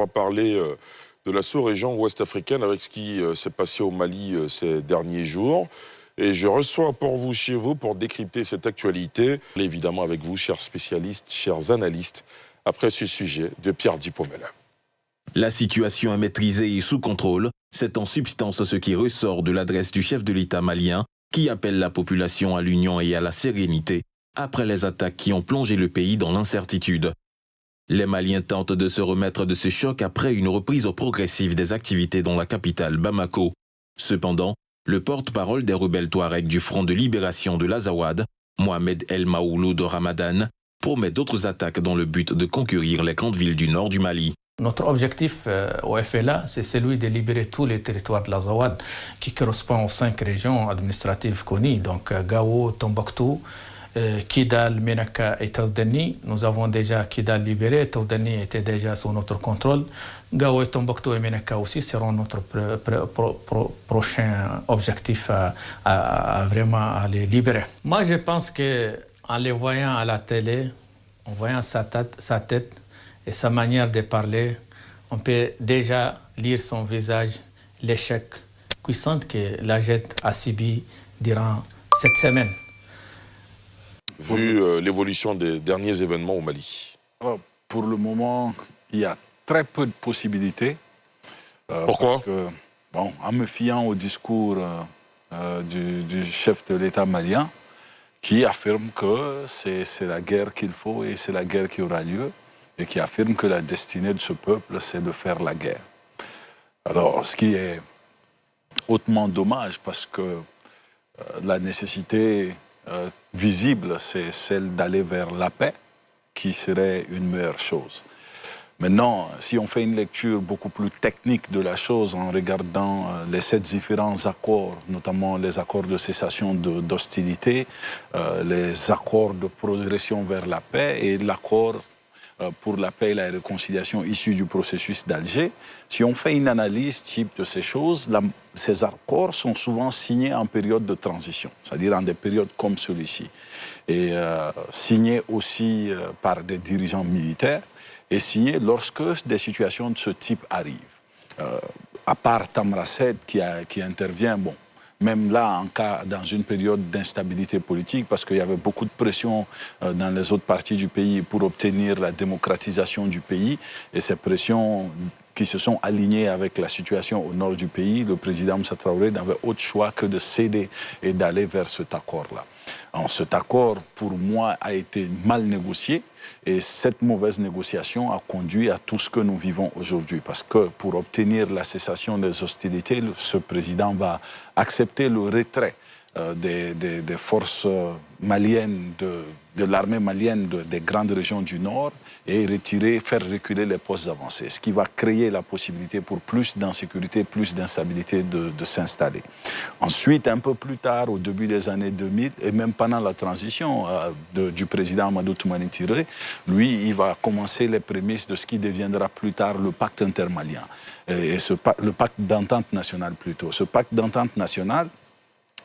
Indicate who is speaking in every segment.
Speaker 1: va parler de la sous-région ouest-africaine avec ce qui s'est passé au Mali ces derniers jours. Et je reçois pour vous, chez vous, pour décrypter cette actualité, évidemment avec vous, chers spécialistes, chers analystes, après ce sujet de Pierre Dipomel.
Speaker 2: La situation est maîtrisée et sous contrôle. C'est en substance ce qui ressort de l'adresse du chef de l'État malien qui appelle la population à l'union et à la sérénité après les attaques qui ont plongé le pays dans l'incertitude. Les Maliens tentent de se remettre de ce choc après une reprise progressive des activités dans la capitale Bamako. Cependant, le porte-parole des rebelles Touaregs du Front de libération de l'Azawad, Mohamed El Maouloud Ramadan, promet d'autres attaques dans le but de conquérir les grandes villes du nord du Mali.
Speaker 3: Notre objectif au FLA, c'est celui de libérer tous les territoires de l'Azawad qui correspondent aux 5 régions administratives connues, donc Gao, Tombouctou, Kidal, Menaka et Taoudani. Nous avons déjà Kidal libéré, Taoudani était déjà sous notre contrôle. Gao et Tombouctou et Menaka aussi seront notre prochain objectif à vraiment les libérer. Moi, je pense qu'en les voyant à la télé, en voyant sa tête et sa manière de parler, on peut déjà lire son visage, l'échec puissant que la JED a subi durant cette semaine.
Speaker 1: Vu l'évolution des derniers événements au Mali.
Speaker 4: Pour le moment, il y a très peu de possibilités.
Speaker 1: Pourquoi?
Speaker 4: Parce que, en me fiant au discours du chef de l'État malien, qui affirme que c'est la guerre qu'il faut et c'est la guerre qui aura lieu, et qui affirme que la destinée de ce peuple, c'est de faire la guerre. Alors, ce qui est hautement dommage, parce que la nécessité visible, c'est celle d'aller vers la paix, qui serait une meilleure chose. Maintenant, si on fait une lecture beaucoup plus technique de la chose, en regardant les 7 différents accords, notamment les accords de cessation d'hostilité, les accords de progression vers la paix et l'accord pour la paix et la réconciliation issus du processus d'Alger, si on fait une analyse type de ces choses, ces accords sont souvent signés en période de transition, c'est-à-dire en des périodes comme celui-ci, et signés aussi par des dirigeants militaires, et signés lorsque des situations de ce type arrivent. À part Tamaracet qui intervient, même là, dans une période d'instabilité politique, parce qu'il y avait beaucoup de pression dans les autres parties du pays pour obtenir la démocratisation du pays, et ces pressions qui se sont alignées avec la situation au nord du pays, le président Moussa Traoré n'avait autre choix que de céder et d'aller vers cet accord-là. Cet accord, pour moi, a été mal négocié, et cette mauvaise négociation a conduit à tout ce que nous vivons aujourd'hui. Parce que pour obtenir la cessation des hostilités, ce président va accepter le retrait des forces maliennes, de l'armée malienne des grandes régions du Nord et faire reculer les postes avancés, ce qui va créer la possibilité pour plus d'insécurité, plus d'instabilité de s'installer. Ensuite, un peu plus tard, au début des années 2000, et même pendant la transition du président Amadou Toumani Touré, lui, il va commencer les prémices de ce qui deviendra plus tard le pacte intermalien, et le pacte d'entente nationale plutôt. Ce pacte d'entente nationale,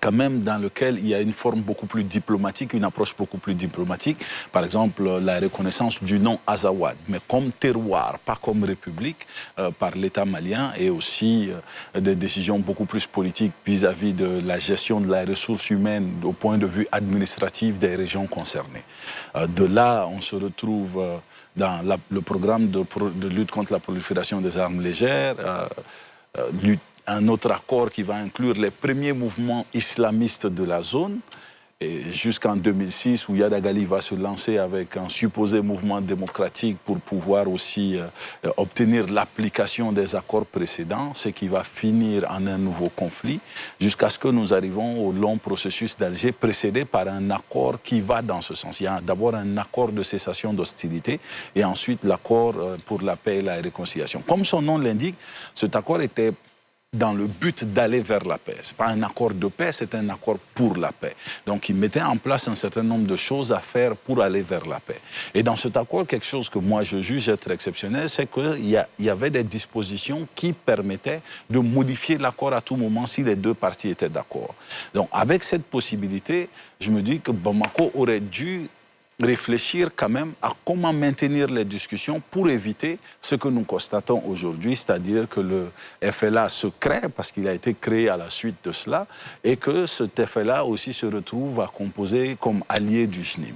Speaker 4: quand même dans lequel il y a une forme beaucoup plus diplomatique, une approche beaucoup plus diplomatique. Par exemple, la reconnaissance du nom Azawad, mais comme terroir, pas comme république, par l'État malien, et aussi des décisions beaucoup plus politiques vis-à-vis de la gestion de la ressource humaine au point de vue administratif des régions concernées. De là, on se retrouve dans le programme de lutte contre la prolifération des armes légères, un autre accord qui va inclure les premiers mouvements islamistes de la zone, jusqu'en 2006 où Yadagali va se lancer avec un supposé mouvement démocratique pour pouvoir aussi obtenir l'application des accords précédents, ce qui va finir en un nouveau conflit, jusqu'à ce que nous arrivons au long processus d'Alger précédé par un accord qui va dans ce sens. Il y a d'abord un accord de cessation d'hostilité et ensuite l'accord pour la paix et la réconciliation. Comme son nom l'indique, cet accord était dans le but d'aller vers la paix. Ce n'est pas un accord de paix, c'est un accord pour la paix. Donc il mettait en place un certain nombre de choses à faire pour aller vers la paix. Et dans cet accord, quelque chose que moi je juge être exceptionnel, c'est qu'il y avait des dispositions qui permettaient de modifier l'accord à tout moment si les deux parties étaient d'accord. Donc avec cette possibilité, je me dis que Bamako aurait dû réfléchir quand même à comment maintenir les discussions pour éviter ce que nous constatons aujourd'hui, c'est-à-dire que le FLA se crée parce qu'il a été créé à la suite de cela et que cet FLA aussi se retrouve à composer comme allié du JNIM.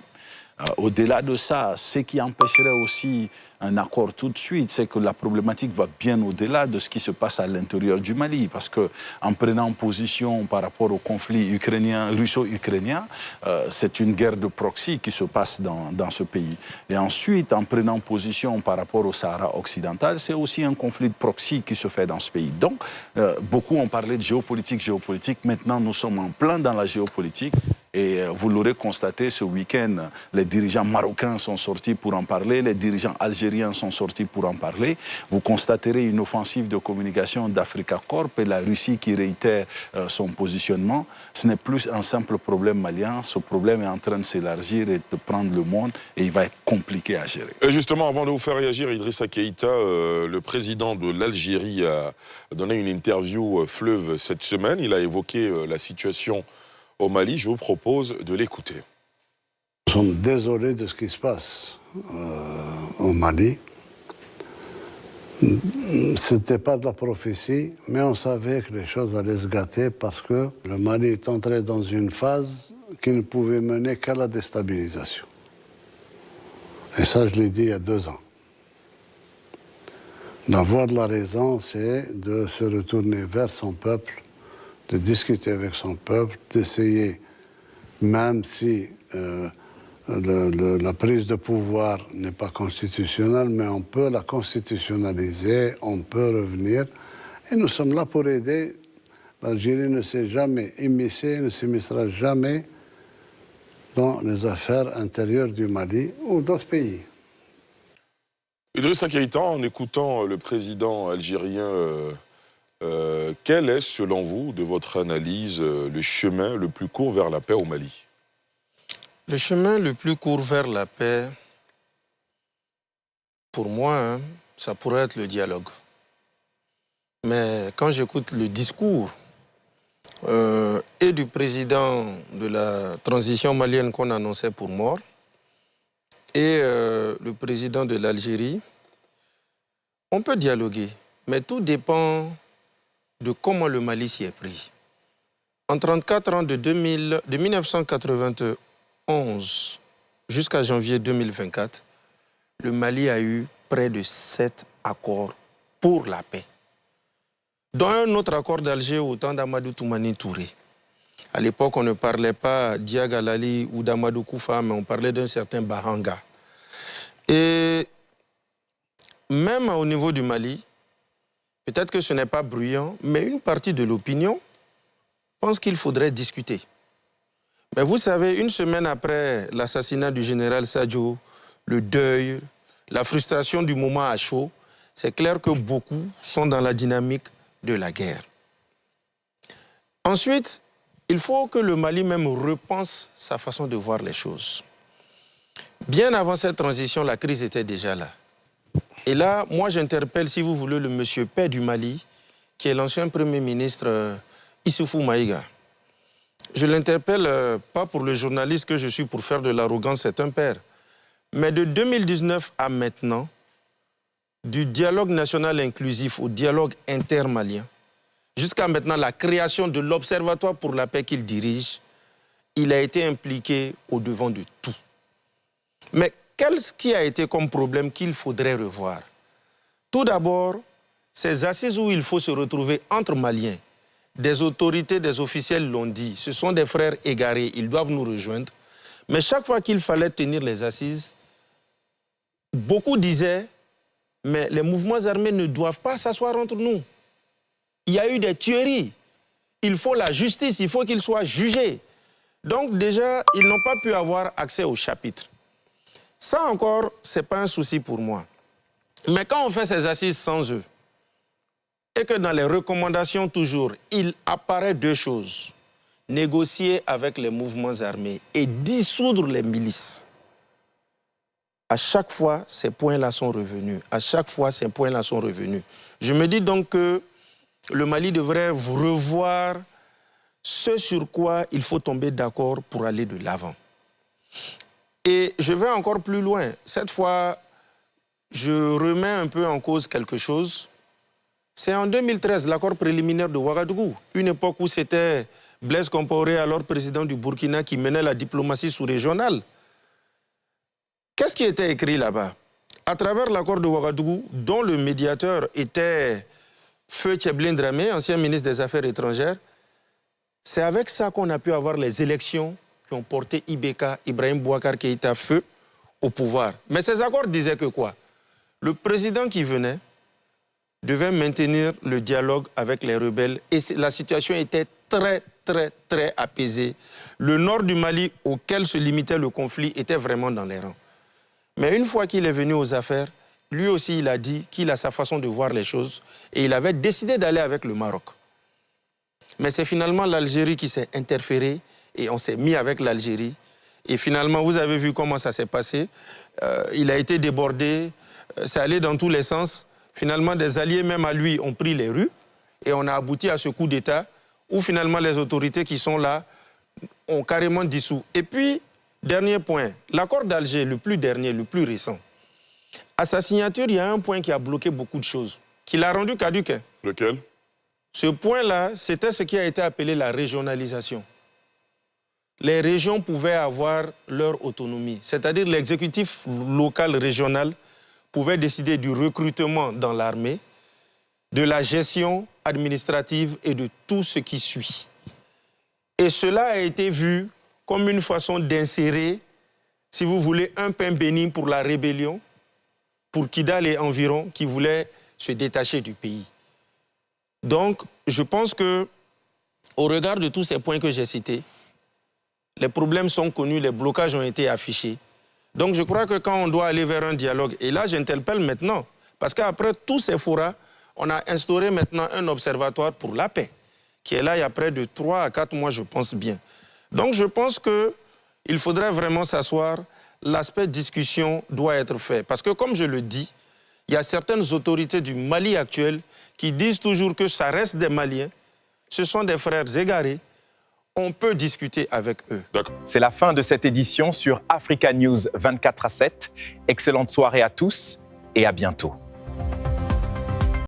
Speaker 4: Au-delà de ça, ce qui empêcherait aussi un accord tout de suite, c'est que la problématique va bien au-delà de ce qui se passe à l'intérieur du Mali. Parce qu'en prenant position par rapport au conflit russo-ukrainien, c'est une guerre de proxy qui se passe dans ce pays. Et ensuite, en prenant position par rapport au Sahara occidental, c'est aussi un conflit de proxy qui se fait dans ce pays. Donc, beaucoup ont parlé de géopolitique. Maintenant, nous sommes en plein dans la géopolitique. Et vous l'aurez constaté, ce week-end, les dirigeants marocains sont sortis pour en parler, les dirigeants algériens sont sortis pour en parler. Vous constaterez une offensive de communication d'Africa Corp et la Russie qui réitère son positionnement. Ce n'est plus un simple problème malien, ce problème est en train de s'élargir et de prendre le monde et il va être compliqué à gérer.
Speaker 1: Et justement, avant de vous faire réagir, Idrissa Keïta, le président de l'Algérie a donné une interview fleuve cette semaine. Il a évoqué la situation au Mali. Je vous propose de l'écouter.
Speaker 5: Nous sommes désolés de ce qui se passe au Mali. Ce n'était pas de la prophétie, mais on savait que les choses allaient se gâter parce que le Mali est entré dans une phase qui ne pouvait mener qu'à la déstabilisation. Et ça, je l'ai dit il y a 2 ans. La voie de la raison, c'est de se retourner vers son peuple, de discuter avec son peuple, d'essayer, même si la prise de pouvoir n'est pas constitutionnelle, mais on peut la constitutionnaliser, on peut revenir. Et nous sommes là pour aider. L'Algérie ne s'est jamais immiscée, ne s'immiscera jamais dans les affaires intérieures du Mali ou d'autres pays.
Speaker 1: Idrissa Keïta, en écoutant le président algérien, quel est, selon vous, de votre analyse, le chemin le plus court vers la paix au Mali?
Speaker 6: Le chemin le plus court vers la paix, pour moi, ça pourrait être le dialogue. Mais quand j'écoute le discours et du président de la transition malienne qu'on annonçait pour mort, et le président de l'Algérie, on peut dialoguer, mais tout dépend de comment le Mali s'y est pris. En 34 ans, de 1991 jusqu'à janvier 2024, le Mali a eu près de 7 accords pour la paix. Dans un autre accord d'Alger au temps d'Amadou Toumani Touré. À l'époque, on ne parlait pas d'Iag Alali ou d'Amadou Koufa, mais on parlait d'un certain Bahanga. Et même au niveau du Mali, peut-être que ce n'est pas bruyant, mais une partie de l'opinion pense qu'il faudrait discuter. Mais vous savez, une semaine après l'assassinat du général Sadio, le deuil, la frustration du moment à chaud, c'est clair que beaucoup sont dans la dynamique de la guerre. Ensuite, il faut que le Mali même repense sa façon de voir les choses. Bien avant cette transition, la crise était déjà là. Et là, moi, j'interpelle, si vous voulez, le monsieur paix du Mali, qui est l'ancien Premier ministre Issoufou Maïga. Je l'interpelle pas pour le journaliste que je suis pour faire de l'arrogance, c'est un père. Mais de 2019 à maintenant, du dialogue national inclusif au dialogue intermalien, jusqu'à maintenant la création de l'Observatoire pour la paix qu'il dirige, il a été impliqué au devant de tout. Mais qu'est-ce qui a été comme problème qu'il faudrait revoir? Tout d'abord, ces assises où il faut se retrouver entre Maliens, des autorités, des officiels l'ont dit, ce sont des frères égarés, ils doivent nous rejoindre. Mais chaque fois qu'il fallait tenir les assises, beaucoup disaient, mais les mouvements armés ne doivent pas s'asseoir entre nous. Il y a eu des tueries. Il faut la justice, il faut qu'ils soient jugés. Donc déjà, ils n'ont pas pu avoir accès au chapitre. Ça encore, ce n'est pas un souci pour moi. Mais quand on fait ces assises sans eux, et que dans les recommandations toujours, il apparaît 2 choses. Négocier avec les mouvements armés et dissoudre les milices. À chaque fois, ces points-là sont revenus. À chaque fois, ces points-là sont revenus. Je me dis donc que le Mali devrait revoir ce sur quoi il faut tomber d'accord pour aller de l'avant. Et je vais encore plus loin. Cette fois, je remets un peu en cause quelque chose. C'est en 2013, l'accord préliminaire de Ouagadougou, une époque où c'était Blaise Compaoré, alors président du Burkina, qui menait la diplomatie sous-régionale. Qu'est-ce qui était écrit là-bas? À travers l'accord de Ouagadougou, dont le médiateur était Feu Tcheblin Dramé, ancien ministre des Affaires étrangères, c'est avec ça qu'on a pu avoir les élections qui ont porté IBK, Ibrahim Boubacar Keïta, Feu, au pouvoir. Mais ces accords disaient que quoi? Le président qui venait devait maintenir le dialogue avec les rebelles et la situation était très apaisée. Le nord du Mali, auquel se limitait le conflit, était vraiment dans les rangs. Mais une fois qu'il est venu aux affaires, lui aussi, il a dit qu'il a sa façon de voir les choses et il avait décidé d'aller avec le Maroc. Mais c'est finalement l'Algérie qui s'est interférée et on s'est mis avec l'Algérie. Et finalement, vous avez vu comment ça s'est passé. Il a été débordé, c'est allé dans tous les sens. Finalement, des alliés même à lui ont pris les rues et on a abouti à ce coup d'État où finalement les autorités qui sont là ont carrément dissous. Et puis, dernier point, l'accord d'Alger, le plus dernier, le plus récent. À sa signature, il y a un point qui a bloqué beaucoup de choses, qui l'a rendu caduque.
Speaker 1: Lequel?
Speaker 6: Ce point-là, c'était ce qui a été appelé la régionalisation. Les régions pouvaient avoir leur autonomie, c'est-à-dire l'exécutif local régional pouvait décider du recrutement dans l'armée, de la gestion administrative et de tout ce qui suit. Et cela a été vu comme une façon d'insérer, si vous voulez, un pain béni pour la rébellion, pour Kidal et environ, qui voulaient se détacher du pays. Donc, je pense que, au regard de tous ces points que j'ai cités, les problèmes sont connus, les blocages ont été affichés. Donc, je crois que quand on doit aller vers un dialogue, et là, j'interpelle maintenant, parce qu'après tous ces forats, on a instauré maintenant un observatoire pour la paix, qui est là il y a près de 3 à 4 mois, je pense bien. Donc, je pense qu'il faudrait vraiment s'asseoir. L'aspect discussion doit être fait. Parce que, comme je le dis, il y a certaines autorités du Mali actuel qui disent toujours que ça reste des Maliens. Ce sont des frères égarés. On peut discuter avec eux.
Speaker 7: C'est la fin de cette édition sur Africa News 24/7. Excellente soirée à tous et à bientôt.